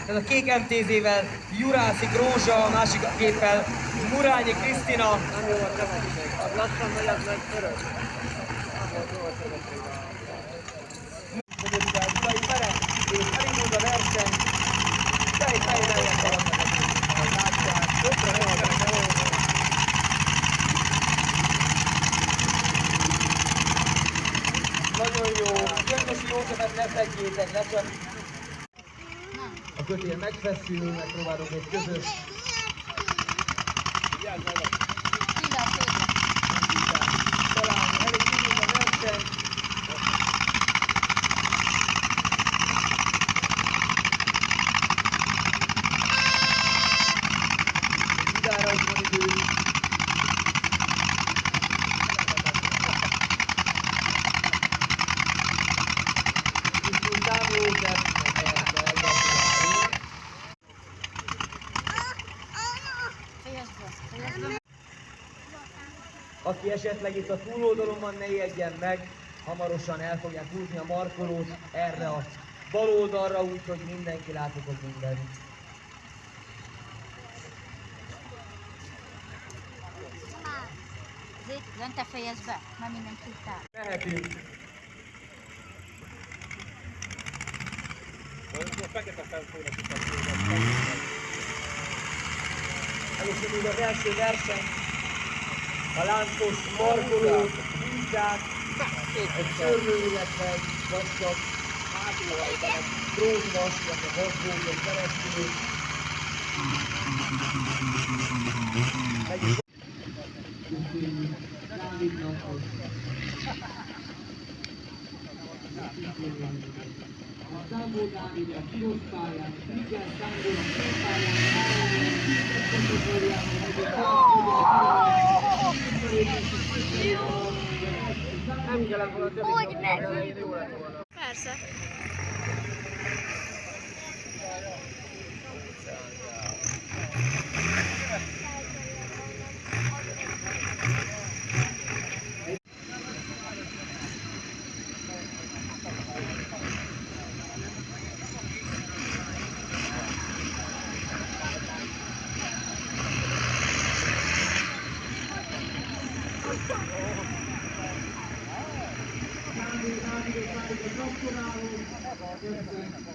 Ez a kék MTZ-vel Jurászik Rózsa, a másik géppel Murányi Krisztina. Nem jó a sebesség. Az lassan megy, az meg örök. Gyulai Ferenc, és elindult a verseny. Fejlejjel haladnak a győzőt, ahogy látják. Jobbra ne hagyják, ne hagyják. Nagyon jó. Gyöngyösi Józsefet ne szedjétek le, csak a kötél megfeszül, megpróbálunk egy közös. Vigyázz meg! Találni, elég indult a verseny. Vidára is van idő. Viszont József. Aki esetleg itt a túloldalon van, ne ijedjen meg, hamarosan el fogják húzni a markolót erre a bal oldalra, úgyhogy mindenki láthatott mindent. Zét, te fejezd be, már mindent tudtál. Mehetünk. Fekete felszónak is Először még az első verseny. A láncos markolót húzzák, egy szörnyű, illetve egy vastag hátulhajban egy trónvas, illetve vasbóton keresztül. Megyünk. A Számbó Dávid a piros pályán, Frigyel Számbó a kék pályán, nem kellett volna többet. Hogy meg? Jó lett volna. Persze. Dávid a gratulálunk!